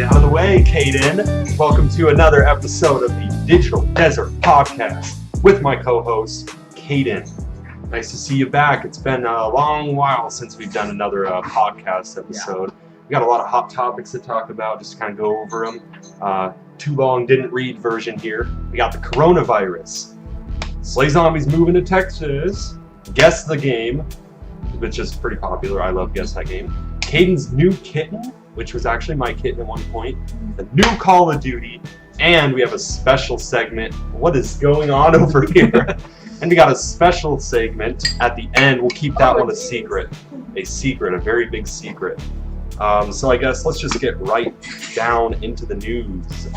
Out of the way, Kayden. Welcome to another episode of the Digital Desert Podcast with my co-host, Kayden. Nice to see you back. It's been a long while since we've done another podcast episode. We got a lot of hot topics to talk about, just to kind of go over them. Too long, didn't read version here. We got the coronavirus. Slay Zombies moving to Texas. Guess the Game, which is pretty popular. I love Guess That Game. Kayden's new kitten, which was actually my kitten at one point. The new Call of Duty. And we have a special segment. What is going on over here? And we got a special segment at the end. We'll keep that one a secret. A very big secret. So I guess let's just get right down into the news.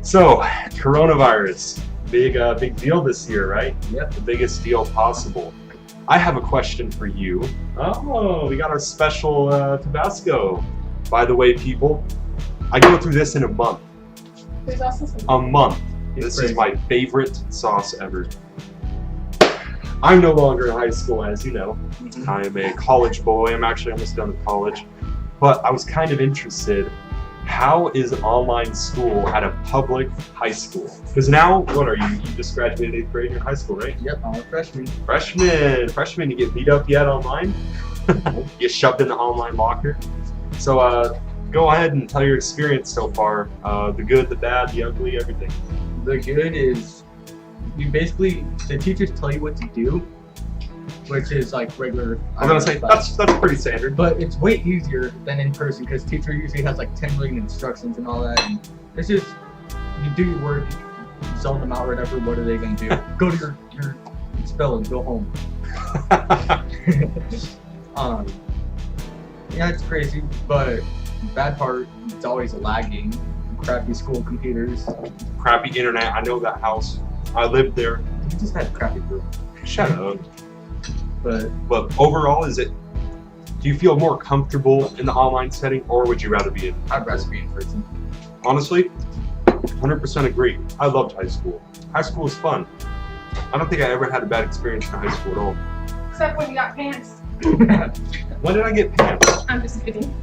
So, coronavirus. Big deal this year, right? Yep. The biggest deal possible. I have a question for you. Oh, we got our special Tabasco. By the way, people, I go through this in a month. There's also some. A month. This is my favorite sauce ever. I'm no longer in high school, as you know. I am a college boy. I'm actually almost done with college. But I was kind of interested, how is online school at a public high school? Because now, what are you? You just graduated 8th grade in your high school, right? Yep, I'm a freshman. Freshman, you get beat up yet online? You shoved in the online locker? So go ahead and tell your experience so far. The good, the bad, the ugly, everything. The good is, the teachers tell you what to do, which is like regular. I'm gonna say that's pretty standard. But it's way easier than in person because teacher usually has like 10 million instructions and all that. And it's just, you do your work, you zone them out, whatever. What are they gonna do? Go to your spell and go home. Yeah, it's crazy, but bad part, it's always lagging. Crappy school computers. Crappy internet. I know that house. I lived there. You just had crappy room. Shut up. But overall, do you feel more comfortable in the online setting, or would you rather be in? I'd rather be in person. Honestly, 100% agree. I loved high school. High school was fun. I don't think I ever had a bad experience in high school at all. Except when you got pants. When did I get pants? I'm just kidding.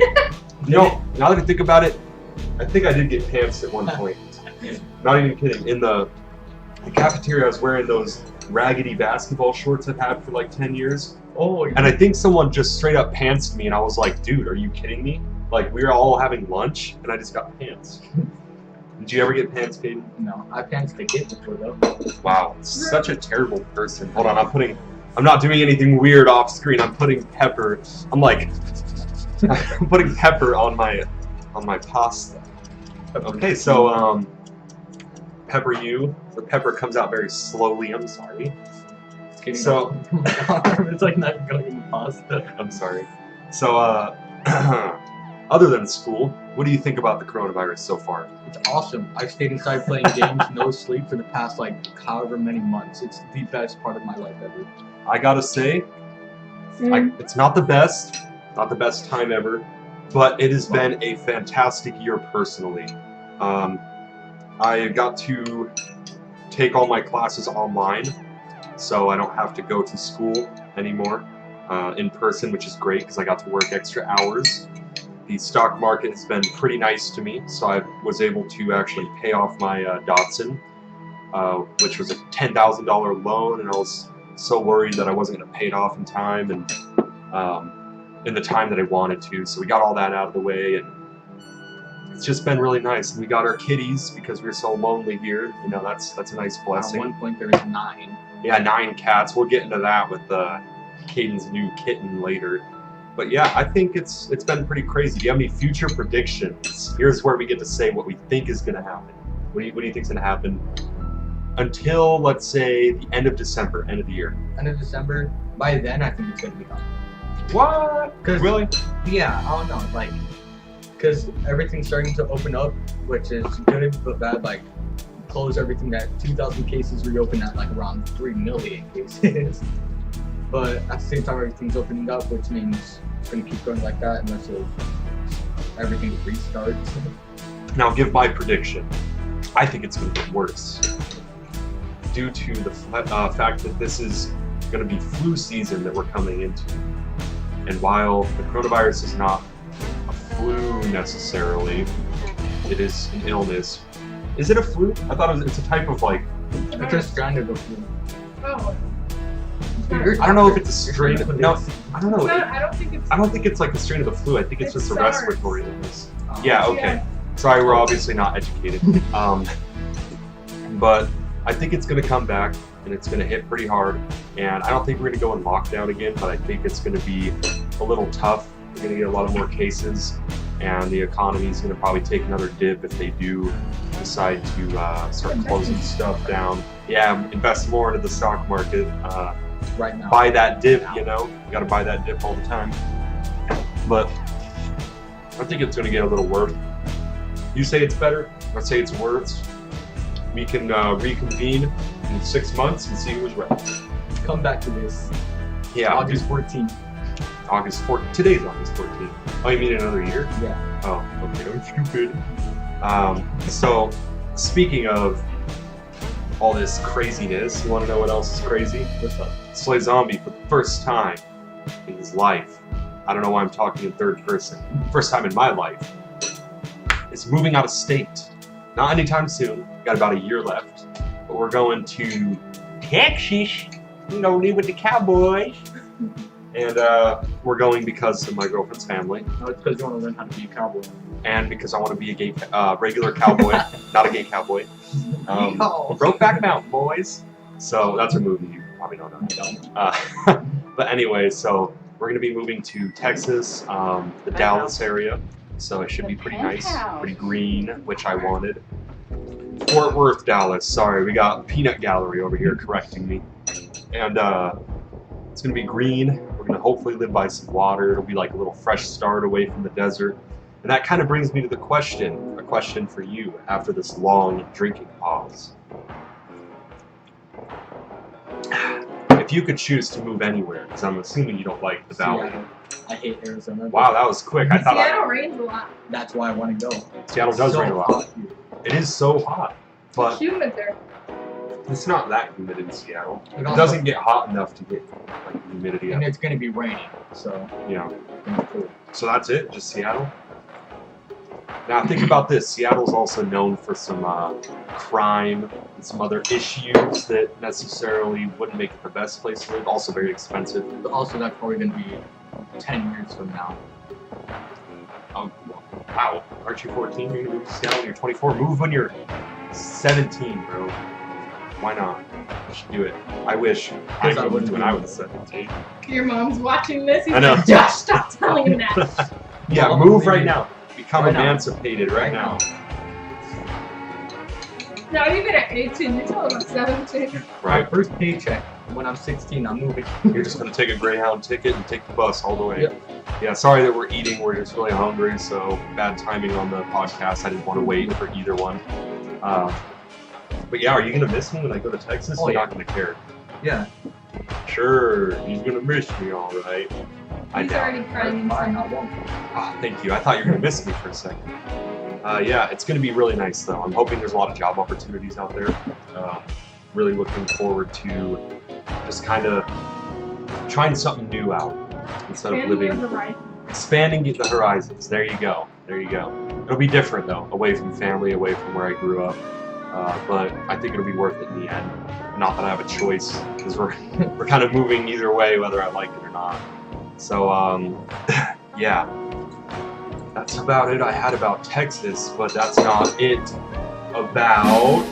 No, now that I think about it, I think I did get pants at one point. Not even kidding. In the cafeteria, I was wearing those raggedy basketball shorts I've had for like 10 years. Oh, and I think someone just straight up pantsed me, and I was like, dude, are you kidding me? Like, we were all having lunch, and I just got pants. Did you ever get pants, Kayden? No, I pantsed the kid before though. Wow, such a terrible person. Hold on, I'm not doing anything weird off screen. I'm putting pepper. I'm putting pepper on my pasta. Okay, so the pepper comes out very slowly. I'm sorry. So it's like not going in the pasta. I'm sorry. So other than school, what do you think about the coronavirus so far? It's awesome. I've stayed inside playing games, no sleep for the past like however many months. It's the best part of my life ever. I gotta say, it's not the best time ever, but it has been a fantastic year personally. I got to take all my classes online, so I don't have to go to school anymore in person, which is great because I got to work extra hours. The stock market has been pretty nice to me, so I was able to actually pay off my Datsun, which was a $10,000 loan, and I was so worried that I wasn't going to pay it off in time and in the time that I wanted to. So we got all that out of the way, and it's just been really nice. We got our kitties because we're so lonely here. You know, that's a nice blessing. At one point there was 9. Yeah, 9 cats. We'll get into that with Kayden's new kitten later. But yeah, I think it's been pretty crazy. Do you have any future predictions? Here's where we get to say what we think is going to happen. What do you think is going to happen until, let's say, the end of December, end of the year? End of December. By then, I think it's going to be gone. What? Really? Yeah, I don't know. Like, because everything's starting to open up, which is good but bad. Like, close everything at 2,000 cases, reopen at like around 3 million cases. But at the same time, everything's opening up, which means it's going to keep going like that unless everything restarts. Now, give my prediction. I think it's going to get worse due to the fact that this is going to be flu season that we're coming into. And while the coronavirus is not a flu necessarily, it is an illness. Is it a flu? I thought it's a type of like. It's a strain of the flu. Oh. I don't know if it's a strain. No, I don't know. I don't think it's. I don't think it's like a strain of the flu. I think it's just a SARS. respiratory illness. Yeah. Okay. Yeah. Sorry, we're obviously not educated. But I think it's going to come back and it's going to hit pretty hard. And I don't think we're going to go in lockdown again, but I think it's going to be a little tough. We're going to get a lot of more cases, and the economy is going to probably take another dip if they do decide to start closing stuff down. Yeah, invest more into the stock market. Right now. Buy that dip, you know? You got to buy that dip all the time. But I think it's going to get a little worse. You say it's better, I say it's worse. We can reconvene in 6 months and see who's right. Come back to this. Yeah, August 14th. August 14th. Today's August 14th. Oh, you mean another year? Yeah. Oh, okay, I'm stupid. So, speaking of all this craziness, you want to know what else is crazy? What's up? Slay Zombie, for the first time in his life, I don't know why I'm talking in third person, first time in my life, is moving out of state. Not anytime soon, got about a year left, but we're going to Texas, you know, live with the Cowboys. And we're going because of my girlfriend's family. No, it's because you want to learn how to be a cowboy. And because I want to be a gay, regular cowboy, not a gay cowboy. No. Brokeback Mountain, boys. So that's a movie you probably don't know. But anyway, so we're going to be moving to Texas, the Dallas area. So it should be pretty nice, pretty green, which I wanted. Fort Worth, Dallas. Sorry, we got Peanut Gallery over here correcting me. And it's going to be green. We're going to hopefully live by some water. It'll be like a little fresh start away from the desert. And that kind of brings me to the question, a question for you after this long drinking pause. If you could choose to move anywhere, because I'm assuming you don't like the valley. Seattle. I hate Arizona. Wow, that was quick. I thought Seattle rains a lot. That's why I want to go. Seattle does So rain a lot. hot here. It is so hot, but Humid there. it's not that humid in Seattle. It It also- doesn't get hot enough to get like humidity And up. it's going to be raining, so Yeah. it's gonna be cool. So that's it, just Seattle. Now think about this. Seattle's also known for some crime and some other issues that necessarily wouldn't make it the best place to live. Also very expensive. But also, that's probably going to be 10 years from now. Oh, wow. Aren't you 14? You're gonna move to Seattle when you're 24. Move when you're 17, bro. Why not? You should do it. I wish I I moved wouldn't when do I it. was 17. Your mom's watching this. He's I know. like, Josh, stop telling him that. Yeah, Well, move maybe- right now. Become right now. emancipated right now. Not even at 18. You're talking about 17. My Right. first paycheck, when I'm 16, I'm moving. You're just gonna take a Greyhound ticket and take the bus all the way. Yep. Yeah, sorry that we're eating. We're just really hungry, so bad timing on the podcast. I didn't want to wait for either one. But yeah, are you gonna miss me when I go to Texas? Oh, You're yeah. not gonna care. Yeah. Sure, he's gonna miss me, all right. I He's doubt already it. crying. Fine, I won't. Ah, thank you. I thought you were gonna miss me for a second. Yeah, it's gonna be really nice though. I'm hoping there's a lot of job opportunities out there. Really looking forward to just kind of trying something new out instead of living. Expanding the horizons. There you go. There you go. It'll be different though, away from family, away from where I grew up. But I think it'll be worth it in the end. Not that I have a choice, because we're kind of moving either way, whether I like it or not. So yeah, that's about it I had about Texas, but that's not it about.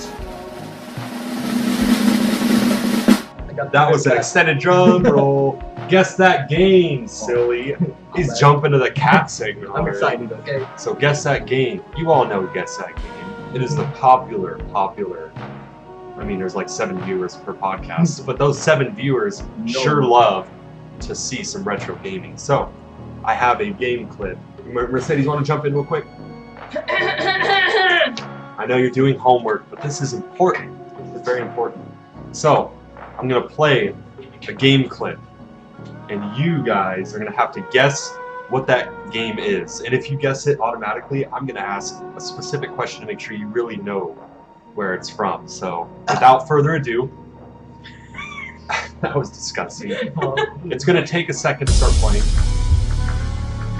That was an extended drum roll. Guess that game, silly. He's bad. jumping to the cat segment I'm already. excited, okay? So guess that game. You all know Guess That Game. It is the popular. I mean, there's like 7 viewers per podcast, but those 7 viewers sure love to see some retro gaming. So I have a game clip. Mercedes, want to jump in real quick? I know you're doing homework, but this is important. This is very important. So I'm gonna play a game clip, and you guys are gonna have to guess what that game is. And if you guess it automatically, I'm gonna ask a specific question to make sure you really know where it's from. So without further ado, that was disgusting. It's gonna take a second to start playing.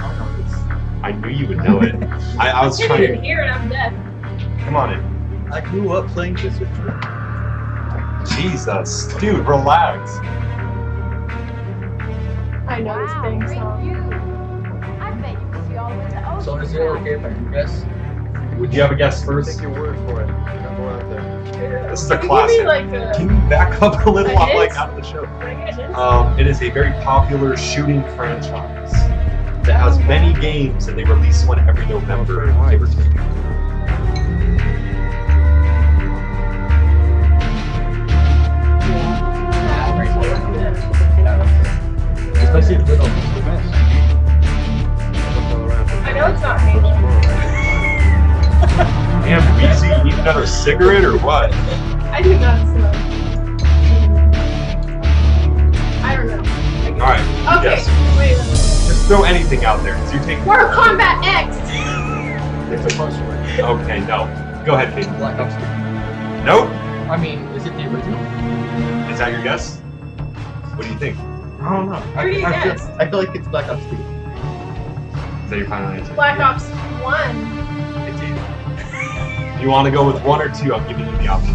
I don't know this. I I knew you would know it. I was I trying didn't to. hear it. I'm deaf. Come on in. I grew up playing this with you. Jesus, dude, relax. I know this thing song. I bet you can see all the way to ocean. So is it okay if I do guess? Would you have a guess first? Take your word for it. Don't go out there. This is a Can you classic. Give me like a, Can you back up a little? A I'm like hint? out of the show. can I get a hint? It is a very popular shooting franchise that has many games, and they release one every November, give or take. Especially the little. I know it's not Halo. Damn, Weezy, you need another cigarette or what? I do not smoke. I don't know. Alright, Okay, yes. wait. Just throw anything out there, because you're taking. Mortal Kombat X! It's a close one. Okay, no. Go ahead, Kate. Black Ops 2. Nope. I mean, is it the original? Is that your guess? What do you think? I don't know. Where do you guess? I feel like it's Black Ops 2. Is that your final answer? Black Ops 1. It's either. You want to go with 1 or 2? I'm giving you the option.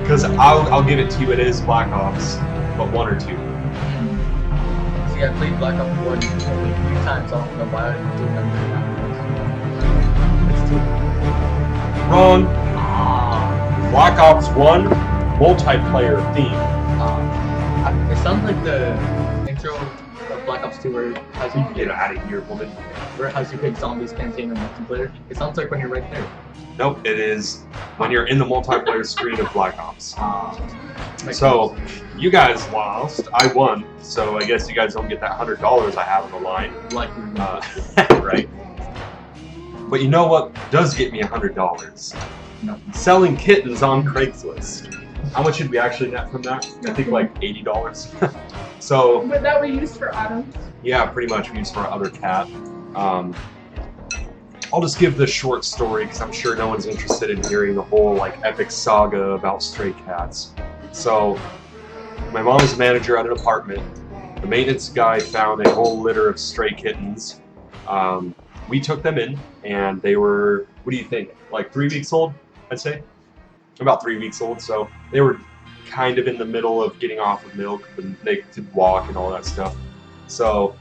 Because I'll give it to you. It is Black Ops, but 1 or 2. See, I played Black Ops 1 only 3 times. I don't know why I didn't remember that. It's 2. Wrong. Black Ops 1 multiplayer theme. It sounds like the intro of Black Ops 2 where it has you Get out of here, woman. where it has you pick zombies, campaign, or multiplayer. It sounds like when you're right there. Nope, it is when you're in the multiplayer screen of Black Ops. Makes So, sense. you guys lost. I won. So I guess you guys don't get that $100 I have on the line. Like Right? But you know what does get me $100? No. Selling kittens on Craigslist. How much did we actually net from that? I think like $80. So But that were used for Autumn. yeah, pretty much we used for our other cat. I'll just give the short story because I'm sure no one's interested in hearing the whole like epic saga about stray cats. So my mom is a manager at an apartment. The maintenance guy found a whole litter of stray kittens. We took them in, and they were, what do you think, like 3 weeks old, I'd say? About 3 weeks old, so they were kind of in the middle of getting off of milk, but they could walk and all that stuff. So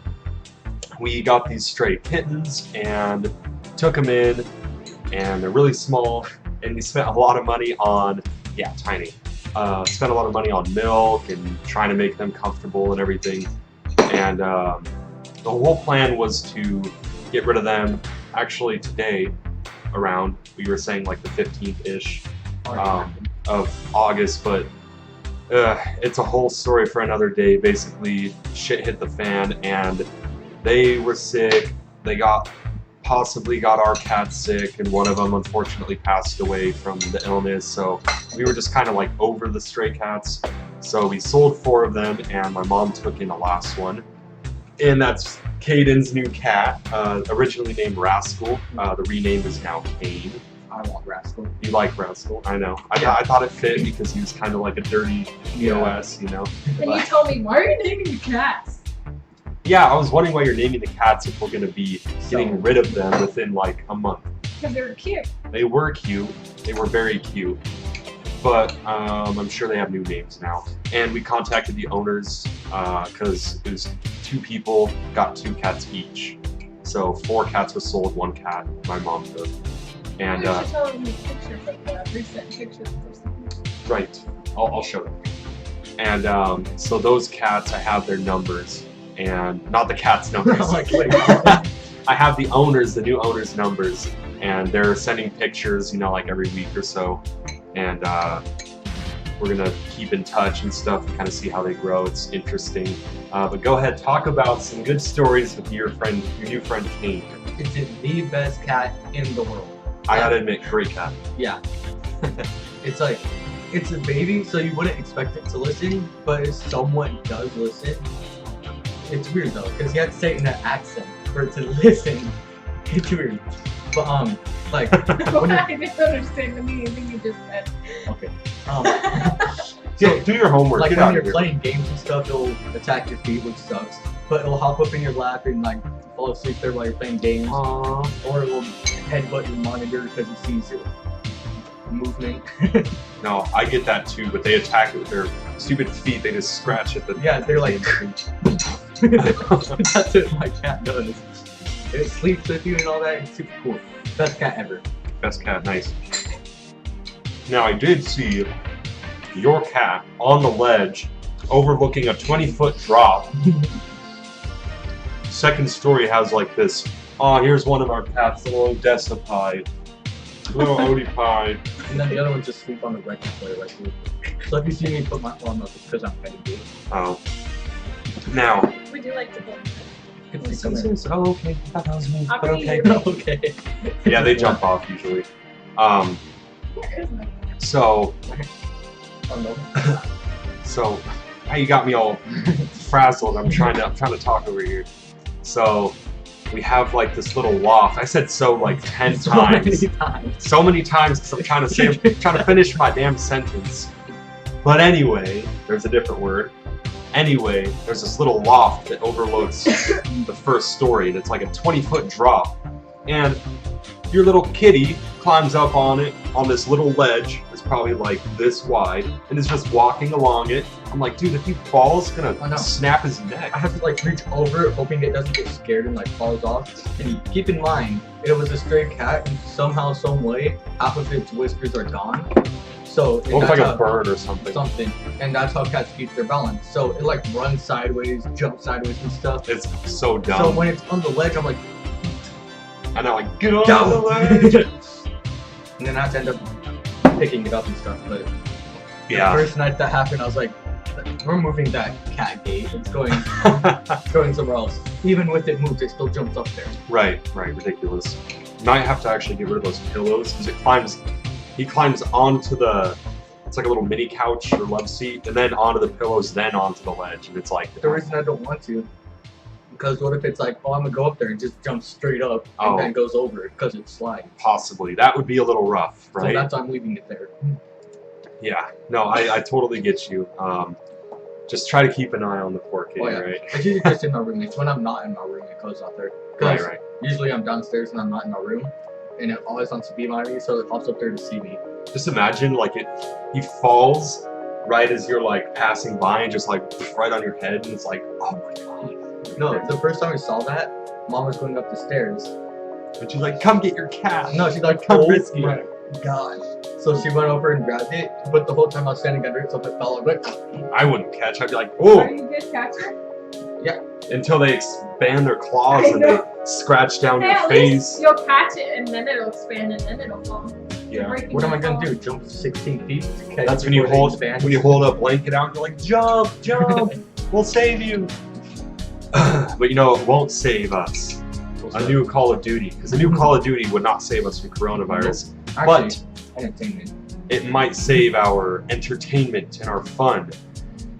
we got these stray kittens and took them in, and they're really small, and we spent a lot of money on, yeah, tiny. Spent a lot of money on milk and trying to make them comfortable and everything. And the whole plan was to get rid of them. Actually, today, around, we were saying like the 15th-ish of August, but it's a whole story for another day. Basically, shit hit the fan, and they were sick. They possibly got our cat sick, and one of them unfortunately passed away from the illness. So we were just kind of like over the stray cats. So we sold 4 of them, and my mom took in the last one. And that's Kayden's new cat, originally named Rascal. The rename is now Kane. I want Rascal. You like Rascal? I know. I thought it fit because he was kind of like a dirty POS, you know? And you told me, why are you naming the cats? Yeah, I was wondering why you're naming the cats if we're going to be getting rid of them within like a month. Because they were cute. They were cute. They were very cute. But I'm sure they have new names now. And we contacted the owners because it was 2 people got 2 cats each. So 4 cats were sold, 1 cat my mom took. And You should tell me pictures of the recent pictures or something. right, I'll show them. And so those cats, I have their numbers, and not the cats' numbers. Like, wait. I have the owners, the new owners' numbers, and they're sending pictures, you know, like every week or so. And we're gonna keep in touch and stuff and kind of see how they grow. It's interesting. But go ahead, talk about some good stories with your new friend Kane. It's the best cat in the world. I gotta admit, great cat. Yeah. It's like, it's a baby, so you wouldn't expect it to listen, but it somewhat does listen. It's weird though, because you have to say it in an accent for it to listen. It's weird. But like, when I didn't understand the meaning you just said. okay. do your homework. Like Get when out you're of here. playing games and stuff, it'll attack your feet, which sucks. But it'll hop up in your lap and like fall asleep there while you're playing games. Aww. Or it will headbutt your monitor because it sees your movement. No, I get that too, but they attack it with their stupid feet. They just scratch at the. Yeah, they're like. That's what my cat does. And it sleeps with you and all that. It's super cool. Best cat ever. Best cat, nice. Now I did see your cat on the ledge, overlooking a 20-foot drop. Second story has like this. Oh, here's one of our cats, the little Decipied, little Odie Pie. And then the other ones just sleep on the record player like you. So if you see me put my arm up, it's because I'm petting you. Oh. Now. We do like to go. Oh, okay. I thought that was me. I'll But be okay. here. Okay. Yeah, they jump off usually. So. Oh no. So, how you got me all frazzled? I'm trying to talk over here. So, we have like this little loft. I said so like 10 So times. many times. So many times because I'm trying to finish my damn sentence. But anyway, there's a different word. Anyway, there's this little loft that overlooks the first story, and it's like a 20-foot drop. And your little kitty climbs up on it, on this little ledge. It's probably like this wide, and is just walking along it. I'm like, dude, if he falls, it's I know. gonna snap his neck. I have to like reach over, hoping it doesn't get scared and like falls off. And keep in mind, it was a stray cat, and somehow, some way, half of its whiskers are gone. So It looks like a bird or something. And that's how cats keep their balance. So it like runs sideways, jumps sideways and stuff. It's so dumb. So when it's on the ledge, I'm like, and I'm like, get on Down. the ledge! and then I have to end up picking it up and stuff. But Yeah. the first night that happened, I was like, we're moving that cat gate. It's going somewhere else. Even with it moved, it still jumps up there. Right, ridiculous. You might have to actually get rid of those pillows because he climbs onto the, it's like a little mini couch or love seat, and then onto the pillows, then onto the ledge, and it's like, The reason I don't want to, because what if it's like, oh, I'm gonna go up there and just jump straight up Oh. and then goes over it because it's sliding. possibly, that would be a little rough, So right? that's why I'm leaving it there. Yeah, no, I totally get you. Just try to keep an eye on the poor kitty, Oh, yeah. right? It's usually just in my room. It's when I'm not in my room it goes up there. 'Cause Right. usually I'm downstairs and I'm not in my room, and it always wants to be by me, so it pops up there to see me. Just imagine, like, he falls right as you're, like, passing by and just, like, right on your head, and it's like, oh my god. No, the first time I saw that, Mom was going up the stairs. And she's like, come get your cat. No, she's like, Come oh rescue my god. So she went over and grabbed it, but the whole time I was standing under it, so if it fell, I went, I wouldn't catch. I'd be like, Are oh, you good catcher? until they expand their claws I and they know. scratch down Hey, your at face. least you'll catch it and then it'll expand and then it'll fall. You're Yeah. breaking what am I that gonna fall. do? Jump 16 feet? to catch That's it when you before they hold expand? a blanket out and you're like, jump, jump, we'll save you. But you know, it won't save us. A new Call of Duty, because a new Call of Duty would not save us from coronavirus, Actually, entertainment. it might save our entertainment and our fun.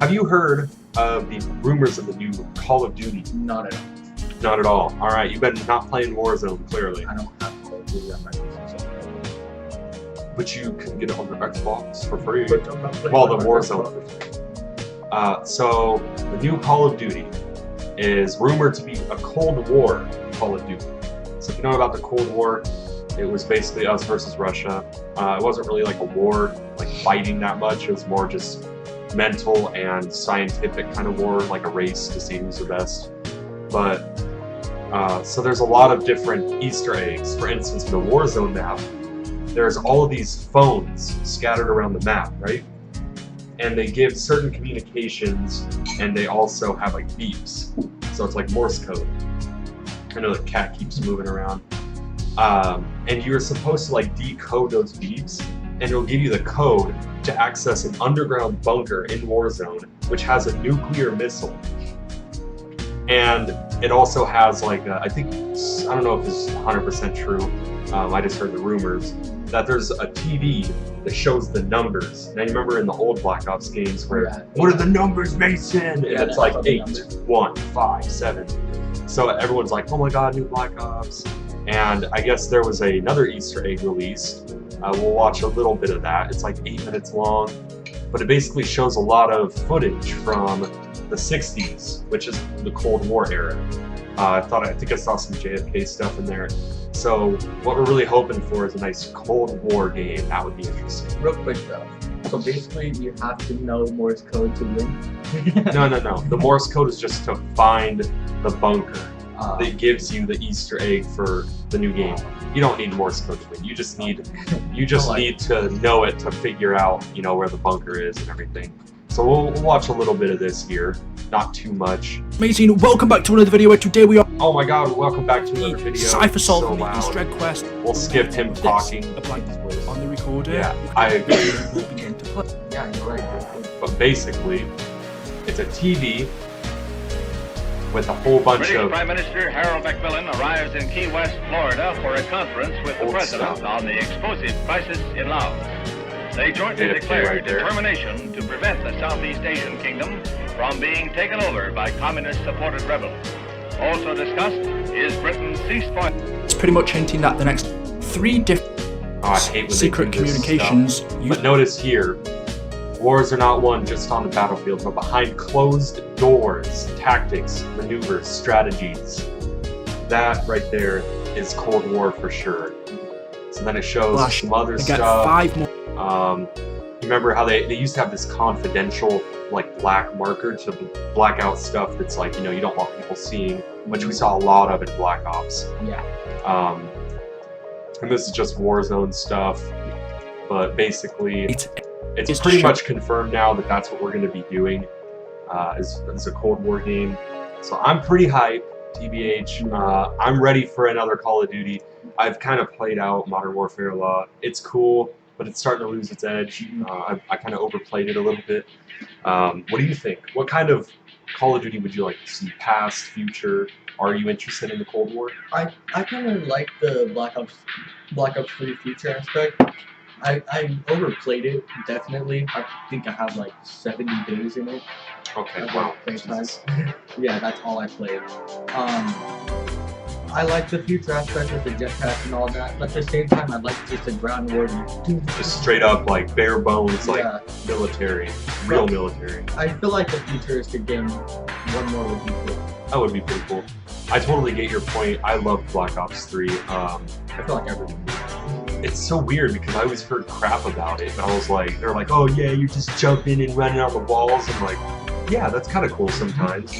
Have you heard of the rumors of the new Call of Duty? Not at all. Not at all. All right, you've been not playing Warzone, clearly. I don't have Call of Duty on my PC, so. But you can get it on the Xbox for free. But I'm not playing Well, on the my Warzone. Xbox. So, the new Call of Duty is rumored to be a Cold War Call of Duty. So if you know about the Cold War, it was basically us versus Russia. It wasn't really like a war, like fighting that much. It was more just mental and scientific kind of war, like a race to see who's the best. But, so there's a lot of different Easter eggs. For instance, in the Warzone map, there's all of these phones scattered around the map, right? And they give certain communications, and they also have like beeps. So it's like Morse code. I know the cat keeps moving around. And you're supposed to like decode those beeps, and it'll give you the code to access an underground bunker in Warzone, which has a nuclear missile. And it also has like, I don't know if this is 100% true, I just heard the rumors, that there's a TV that shows the numbers. Now you remember in the old Black Ops games where, Yeah. what are the numbers, Mason? And Yeah, it's that's like all the 8, numbers. 1, 5, 7. So everyone's like, oh my god, new Black Ops. And I guess there was another Easter egg released. We'll watch a little bit of that. It's like 8 minutes long. but it basically shows a lot of footage from the 60s, which is the Cold War era. I think I saw some JFK stuff in there. So what we're really hoping for is a nice Cold War game. That would be interesting. Real quick though. So basically, you have to know Morse code to win. No. The Morse code is just to find the bunker that gives you the Easter egg for the new game. You don't need Morse code to win. You just need to know it to figure out, where the bunker is and everything. So we'll watch a little bit of this here, not too much. Amazing, welcome back to another video where today we are Oh my god, welcome back to another video. Cypher solving So the loud. Easter egg quest. We'll skip him This, talking. a blank on the recorder. Yeah, I agree. We'll begin to play. Yeah, you're right. But basically, it's a TV with a whole bunch British of Prime Minister Harold Macmillan arrives in Key West, Florida for a conference with the Old President stuff. on the explosive crisis in Laos. They jointly JFK declare right there. determination to prevent the Southeast Asian kingdom from being taken over by communist-supported rebels. Also discussed is Britain's ceasefire. It's pretty much hinting that the next 3 different I hate when they secret do this communications stuff. use But notice here, wars are not won just on the battlefield, but behind closed doors. Tactics, maneuvers, strategies. That right there is Cold War for sure. So then it shows Flash. some other to get stuff. 5 more. Remember how they used to have this confidential black marker to black out stuff that's you don't want people seeing, which we saw a lot of in Black Ops. Yeah. And this is just Warzone stuff, but basically It's it's pretty much confirmed now that that's what we're going to be doing as a Cold War game. So I'm pretty hyped, TBH. I'm ready for another Call of Duty. I've kind of played out Modern Warfare a lot. It's cool, but it's starting to lose its edge. I kind of overplayed it a little bit. What do you think? What kind of Call of Duty would you like to see? Past, future? Are you interested in the Cold War? I kind of like the Black Ops 3 future aspect. I overplayed it, definitely. I think I have 70 days in it. Okay, Of wow. play time. Jesus. Yeah, that's all I played. I like the future aspect with the jetpack and all that, but at the same time, I'd like just a ground war. Just straight up bare bones, Yeah. military, real military. I feel like the futuristic game, one more would be cool. That would be pretty cool. I totally get your point. I love Black Ops 3. I feel like everything. It's so weird because I always heard crap about it, and I was like, they're like, oh yeah, you're just jumping and running on the walls. I'm like, yeah, that's kind of cool sometimes,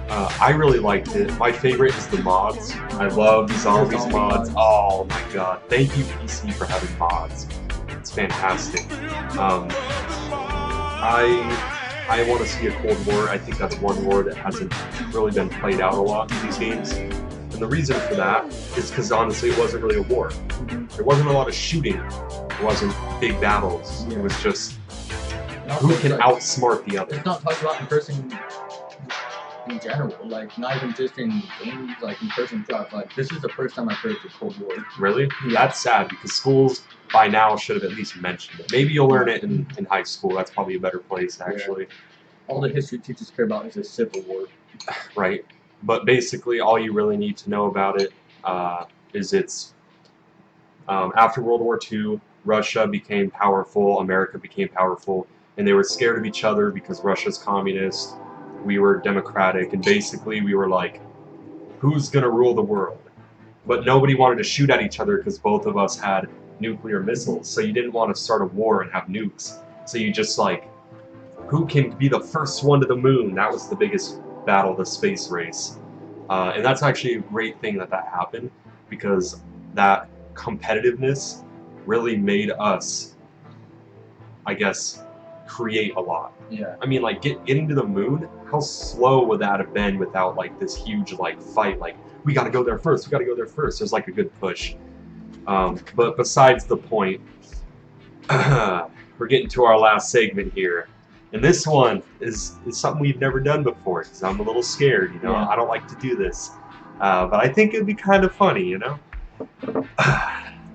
I really liked it. My favorite is the mods. I love the zombies Zombie mods. mods. Oh my god. Thank you, PC, for having mods. It's fantastic. I want to see a Cold War. I think that's one war that hasn't really been played out a lot in these games. And the reason for that is because honestly it wasn't really a war. There wasn't a lot of shooting. It wasn't big battles. It was just who can outsmart the other. It's not talked about in person in general, not even just in games, in person stuff. This is the first time I've heard the Cold War. Really? That's sad because schools by now should have at least mentioned it. Maybe you'll learn it in high school. That's probably a better place actually. All the history teachers care about is the Civil War. Right. But basically all you really need to know about it is it's after World War II, Russia became powerful, America became powerful, and they were scared of each other because Russia's communist, we were democratic, and basically we were like, who's gonna rule the world? But nobody wanted to shoot at each other because both of us had nuclear missiles, so you didn't want to start a war and have nukes. So you just who can be the first one to the moon? That was the biggest battle, the space race. And that's actually a great thing that happened, because that competitiveness really made us, I guess, create a lot. Yeah. I mean, getting to the moon, how slow would that have been without this huge fight? We gotta go there first, we gotta go there first. There's a good push. But besides the point, we're getting to our last segment here. And this one is something we've never done before, because I'm a little scared, Yeah. I don't like to do this. But I think it'd be kind of funny,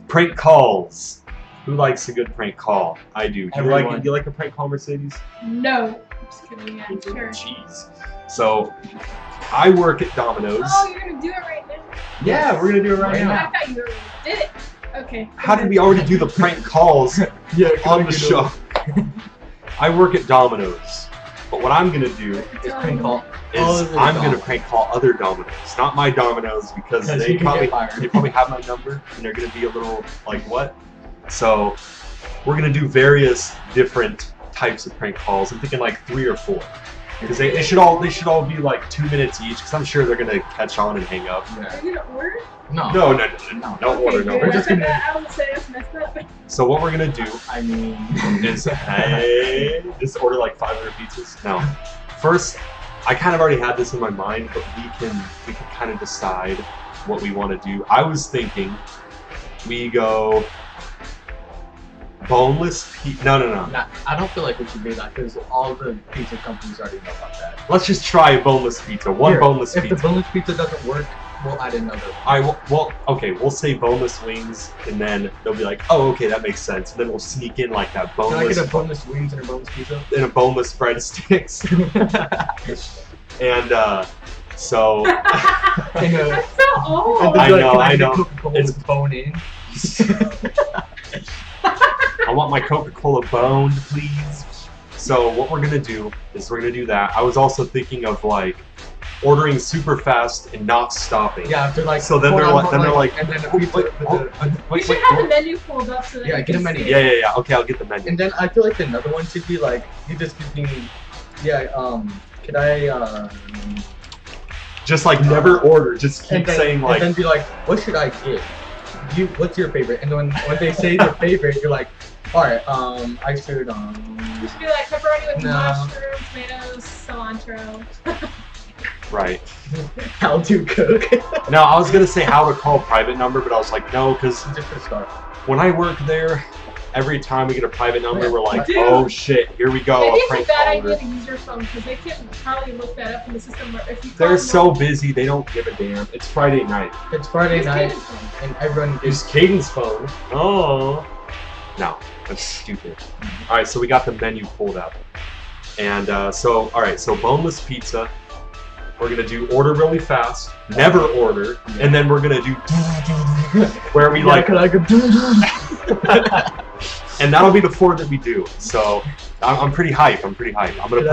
Prank calls. Who likes a good prank call? I do. Do Everyone. you like a prank call, Mercedes? No. I'm just kidding. Yeah, sure. Jeez. So, I work at Domino's. Oh, you're gonna do it right now. Yeah, we're gonna do it right Right now. I thought you already did it. Okay. How did we already do the prank calls Yeah, on the show? I work at Domino's, but what I'm gonna do It's prank call. is I'm gonna prank call other Domino's, not my Domino's, because Because they you can probably get fired. they probably have my number and they're gonna be a little like what? So we're gonna do various different types of prank calls. I'm thinking like 3 or 4. Because they should all be like 2 minutes each, because I'm sure they're gonna catch on and hang up. Yeah. Are you gonna order? No. No, No. order, no good. order. just gonna- I would say that's messed up. So what we're gonna do I mean. is just order like 500 pizzas. No, first I kind of already had this in my mind, but we can kind of decide what we want to do. I was thinking we go boneless pizza. No. Nah, I don't feel like we should do that because all the pizza companies already know about that. Let's just try boneless pizza. One Here, boneless if pizza. the boneless pizza doesn't work, we'll add another. Okay, we'll say boneless wings, and then they'll be like, oh, okay, that makes sense. And then we'll sneak in like that Can I boneless get a boneless wings and a boneless pizza? and a boneless breadsticks. And so And, That's so old. and then I be like, know, can I get know. Coca-Cola It's- with bone in. I want my Coca-Cola boned, please. So what we're gonna do is we're gonna do that. I was also thinking of like ordering super fast and not stopping. Yeah, after like. So then hold they're on, like, then they're like, and then a oh, pizza wait, with oh, the- You wait, should wait, have what? the menu pulled up so that Yeah, you get a can menu. see. Yeah. Okay, I'll get the menu. And then I feel like another one should be like you just give me, could I Just like never order. Just keep and then, saying like, and then be like, what should I get? What's your favorite? And then when they say their favorite, you're like, all right, I should You should be like pepperoni with No. mushrooms, tomatoes, cilantro. right. how to cook. No, I was gonna say how to call a private number, but I was like, no, because Just to start. when I work there, every time we get a private number, we're like, Dude. oh shit, here we go. Maybe A it's a prank bad caller. idea to use your phone because they can probably look that up in the system. Where if you They're call so them, busy, they don't give a damn. It's Friday night. It's Friday use night, Kayden's phone. and everyone Use is Kayden's phone. Oh. No, that's stupid. Alright, so we got the menu pulled up. And alright, so boneless pizza. We're gonna do order really fast, never order, and then we're gonna do where we like, could I go? and that'll be the 4 that we do. So I'm pretty hype. I'm gonna put it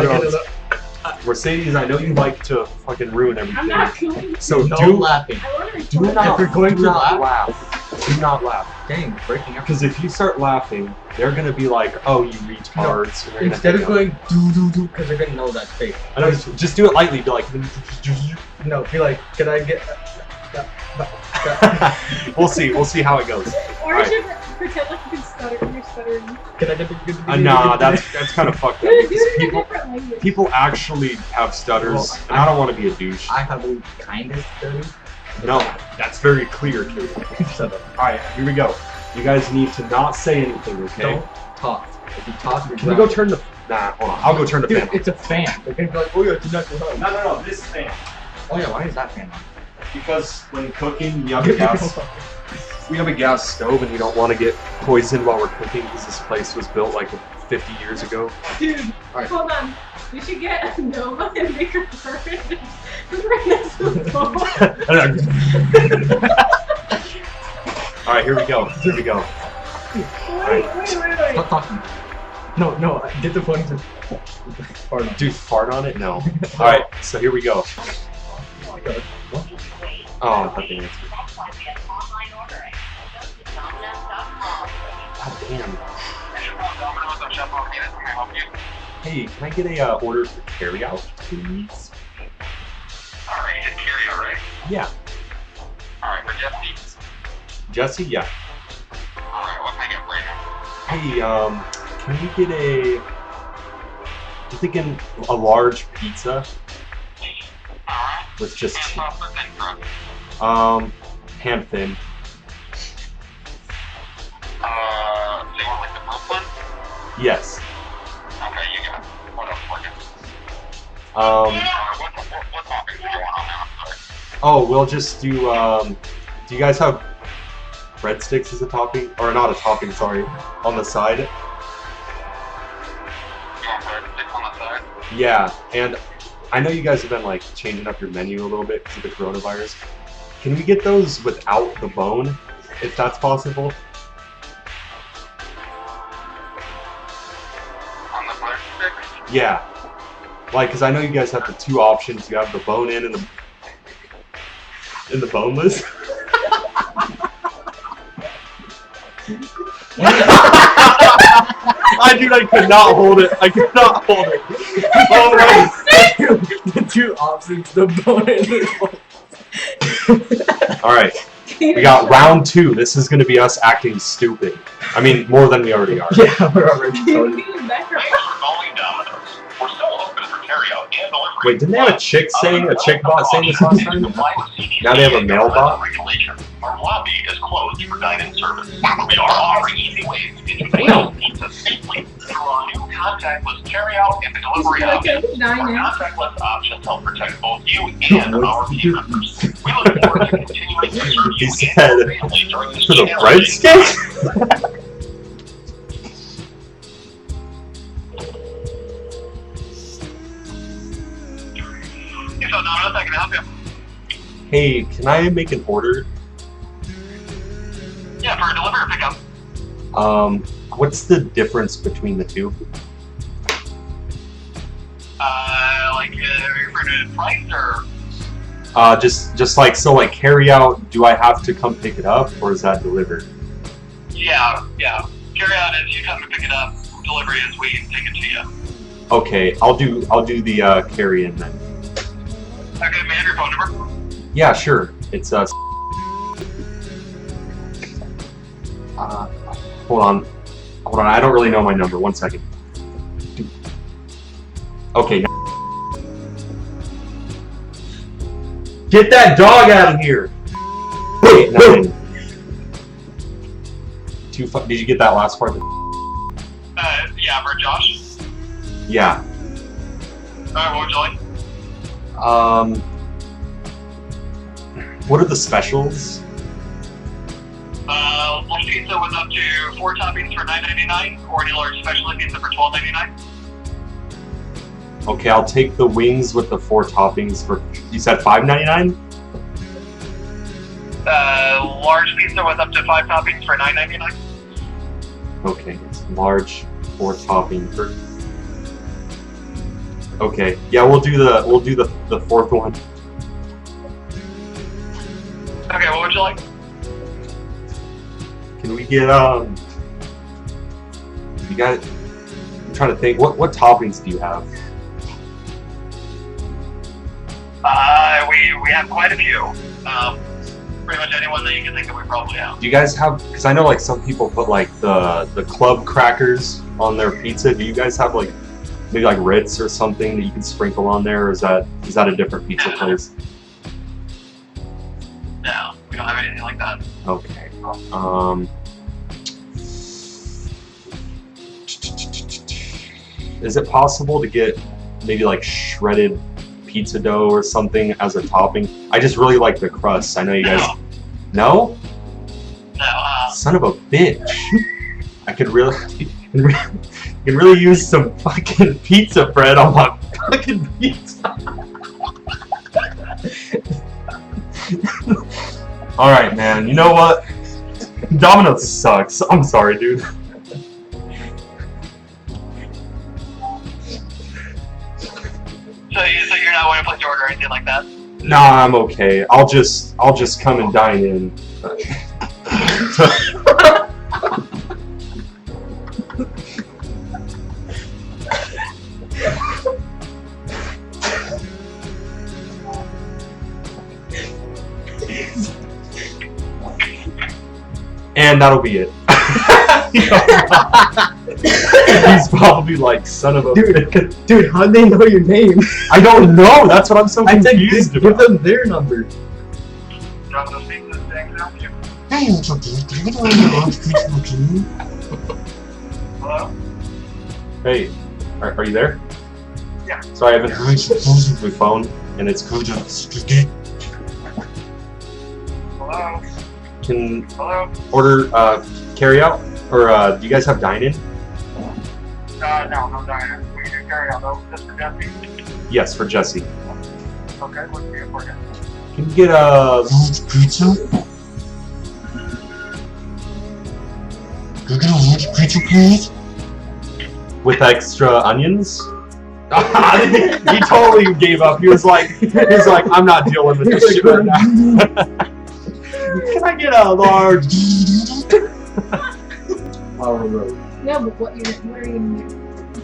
on Mercedes. I know you like to fucking ruin everything. I'm not going to. So No do laughing. I want to do record not, If you're going do to not laugh. Do not laugh. Dang, breaking up. Because if you start laughing, they're gonna be like, "Oh, you retards!" and they're gonna Instead of hang up. going do, because they're gonna know that's fake. I know, just do it lightly. Be like, No, be like, can I get? we'll see. We'll see how it goes. Or Alright. you should pretend like you can stutter when you're stuttering. Can I get the? Nah, that's kind of fucked up Dude, do because it in a different language. people actually have stutters, Well, and I don't want to be a douche. I have a kind of study. No, that's very clear, kid. Shut up. All right, here we go. You guys need to not say anything, okay? Don't talk. If you talk, you're Can we grounded. go turn the? Nah, hold on. I'll go turn the Dude, fan on. it's a fan. They're gonna be like, oh yeah, it's a natural house. No, this fan. Oh yeah, why is that fan on? Because when cooking, we have a gas stove, and we don't want to get poisoned while we're cooking because this place was built like 50 years ago. Dude, Alright. hold on. We should get a Nova and make her burn it. Right next to the phone. All right, here we go. Here we go. Wait. Stop talking. No, get the phone. Pardon. Dude, fart on it? No. All right, so here we go. Oh, that thing is. God damn. Hey, can I get a order for carryout, please? Alright, you did carry out, right? Yeah. Alright, for Jesse. Jesse? Yeah. Alright, what can I get for you? Hey, can you get I'm thinking a large pizza Alright. with just, Hand sauce or thin crust? hand thin. They want like the broke one? Yes. Okay, you got it. What else for you? Um, What toppings do you want on there? I'm sorry. oh, we'll just do you guys have breadsticks as a topping? Or not a topping, sorry, on the side? You want breadsticks on the side? Yeah, and I know you guys have been like changing up your menu a little bit because of the coronavirus. Can we get those without the bone, if that's possible? On the bread? fixed? Yeah. Like, cause I know you guys have the two options. You have the bone-in and the boneless. I could not hold it. I could not hold it. Oh my. The two options, the bone and the bone. All right. We got round 2. This is gonna be us acting stupid. I mean, more than we already are. Yeah, we're already started. Thanks for calling Domino's. We're still open for carryout and delivery. Wait, didn't they have a chick bot saying this last time? Now they have a mail bot? Our lobby is closed for dine-in service. We are offering easy ways to get you mail pizza safely through our new contactless carryout and delivery option. Our contactless options help protect both you and our team members. We look forward to continuing to serve you He and said, your family during this to the challenging breadsticks? So, Domino's, I can help you. Hey, can I make an order? Yeah, for delivery or pickup. What's the difference between the two? Are you referring to price or? Just like, so like carry out, do I have to come pick it up or is that delivered? Yeah. Carry out is you come to pick it up. Delivery is we take it to you. Okay, I'll do the carry in then. Okay, may I have your phone number? Yeah, sure. It's hold on. I don't really know my number. 1 second. Okay. Get that dog out of here. 8-9. Did you get that last part? Yeah, for Josh. Yeah. Alright, what would you like? What are the specials? Lunch pizza was up to 4 toppings for $9.99, or any large specialty pizza for $12.99. Okay, I'll take the wings with the 4 toppings for. You said $5.99? Large pizza was up to 5 toppings for $9.99. Okay, it's large 4 topping for. Okay, yeah, we'll do the fourth one. Okay, what would you like? Can we get You got it. I'm trying to think. What toppings do you have? We have quite a few. Pretty much anyone that you can think of, we probably have. Do you guys have? Because I know like some people put like the club crackers on their pizza. Do you guys have like maybe like Ritz or something that you can sprinkle on there, or is that a different pizza place? No, we don't have anything like that. Okay. Is it possible to get maybe like shredded pizza dough or something as a topping? I just really like the crust. I know you guys. No? No. Son of a bitch. I could really use some fucking pizza bread on my fucking pizza. Alright, man. You know what? Domino's sucks. I'm sorry, dude. So you're not wanting to place your order or anything like that? Nah, I'm okay. I'll just come and dine in. And that'll be it. He's probably like, son of a bitch. Dude, how'd they know your name? I don't know. That's what I'm so I said confused give about. them their number. Domino's Pizza, thanks, help you. Hello? Hey, are you there? Yeah. Sorry, I've been having some problems with my phone, and it's kind of Hello? Can Hello? order carry out, or do you guys have dine-in? No diner. We do carry out though. Just for Jesse. Yes, for Jesse. Okay, what's the for you? Can you get a large pizza? Can I get a large pizza, please? With extra onions? He totally gave up. He was like, I'm not dealing with this shit right now. Can I get a large? No, but what are you doing?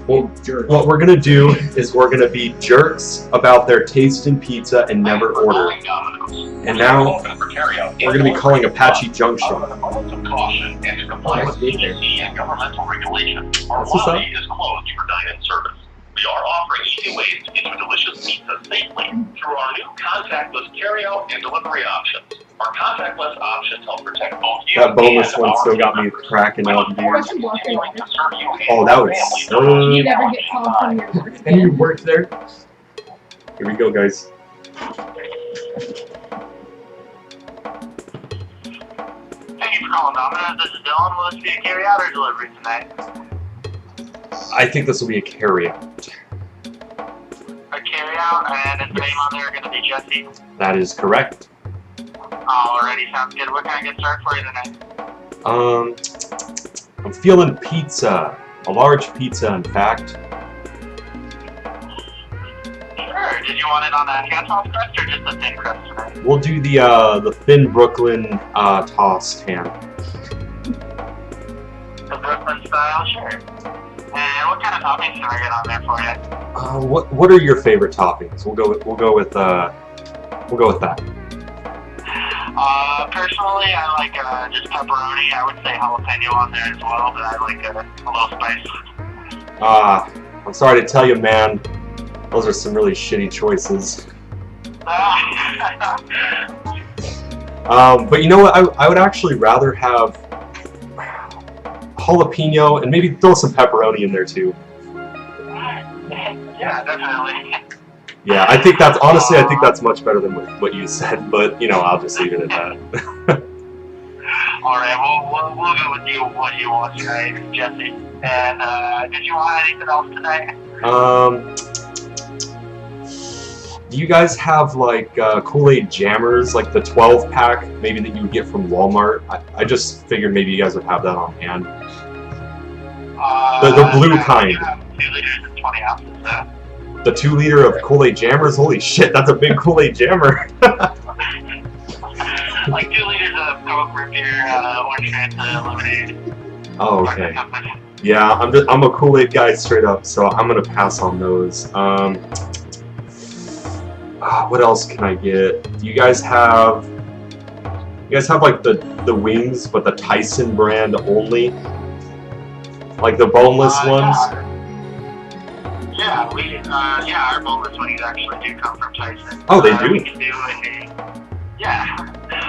Well, what we're gonna do is we're gonna be jerks about their taste in pizza and never order. And now we're gonna be calling Apache Junction. Of caution and to comply with CDC and governmental regulations, our That's what's up. lobby is closed for dine-in service. We are offering easy ways to get you delicious pizza safely through our new contactless carryout and delivery options. Our contactless options help protect both you That boneless and one our still got me customers. cracking up, dude. Question block it. Oh, that was You so. never get called from your work And you again. worked there? Here we go, guys. Thank you for calling Domino's. This is Dylan. Will this be a carryout or delivery tonight? I think this will be a carryout. A carryout, and is the name on there going to be Jesse? That is correct. Alrighty, sounds good. What can I get started for you tonight? I'm feeling pizza. A large pizza, in fact. Sure. Did you want it on a hand tossed crust or just a thin crust tonight? We'll do the thin Brooklyn tossed ham. The Brooklyn style, sure. And what kind of toppings can I get on there for you? What are your favorite toppings? We'll go with that. Personally, I like just pepperoni. I would say jalapeno on there as well, but I like a little spice. I'm sorry to tell you, man. Those are some really shitty choices. But you know what? I would actually rather have jalapeno and maybe throw some pepperoni in there too. Yeah, definitely. Yeah, I think that's much better than what you said. But you know, I'll just leave it at that. All right, we'll go with what you want tonight, Jesse. And did you want anything else tonight? Do you guys have like Kool-Aid jammers, like the 12-pack, maybe that you would get from Walmart? I just figured maybe you guys would have that on hand. The blue kind. You have 2 liters and 20 ounces, so. The 2-liter of Kool-Aid jammers? Holy shit, that's a big Kool-Aid jammer. Like 2 liters of Coke, root beer, orange Fanta, lemonade. Oh, okay. Yeah, I'm a Kool-Aid guy straight up, so I'm gonna pass on those. What else can I get? Do you guys have like the wings, but the Tyson brand only? Like the boneless ones? Yeah, our boneless wings actually do come from Tyson. Oh, they do? We can do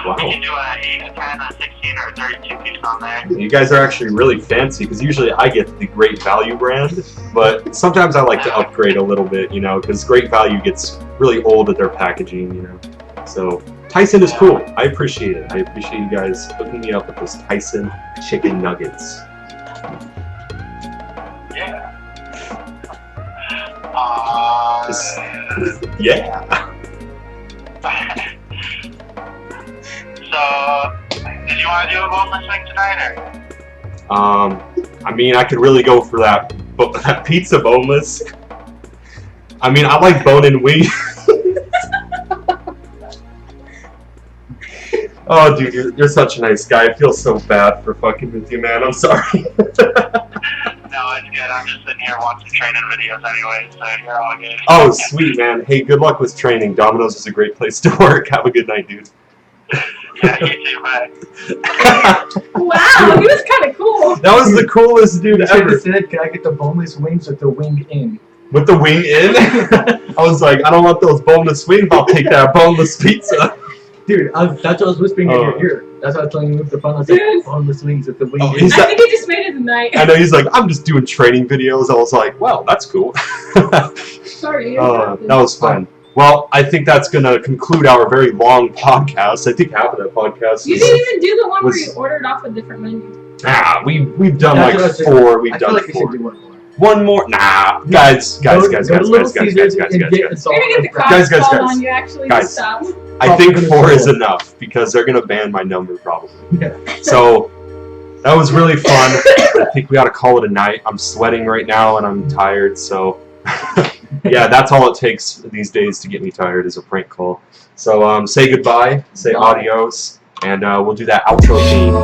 Wow. we can do a 10, a 16, or a 32 piece on there. You guys are actually really fancy, because usually I get the Great Value brand, but sometimes I like to upgrade a little bit, you know, because Great Value gets really old at their packaging, you know. So Tyson is cool. I appreciate it. I appreciate you guys hooking me up with those Tyson chicken nuggets. Yeah. Yeah. So, did you want to do a boneless wing tonight, or? I mean, I could really go for that pizza boneless. I mean, I like bone-in wing. Oh, dude, you're such a nice guy. I feel so bad for fucking with you, man. I'm sorry. No, it's good. I'm just sitting here watching training videos anyway, so you're all good. Oh, sweet, man. Hey, good luck with training. Domino's is a great place to work. Have a good night, dude. Yeah, you too, bye. Wow, he was kind of cool. That was the coolest dude You should ever. have said, can I get the boneless wings with the wing in? With the wing in? I was like, I don't want those boneless wings. I'll take that boneless pizza. Dude, that's what I was whispering in your ear. That's what I was telling you with the phone. I was like, Dude. boneless wings with the wing Oh, in. I think he just made it tonight. I know, he's like, I'm just doing training videos. I was like, wow, that's cool. Sorry. That was fun. Well, I think that's going to conclude our very long podcast. I think half of that podcast You was... didn't even do the one where was- you ordered off a different menu. We've done That's what I like was saying. 4. We've I feel done like you 4. should do one more. One more? Nah. Guys. Go to Little Caesars and get the salt Maybe get the and cops Guys, called guys. on you actually Guys. to stop. I think Probably 4 is gonna enough because they're going to ban my number probably. Yeah. So, That was really fun. I think we ought to call it a night. I'm sweating right now and I'm tired, so yeah, that's all it takes these days to get me tired is a prank call. So say goodbye, say adios, and we'll do that outro theme.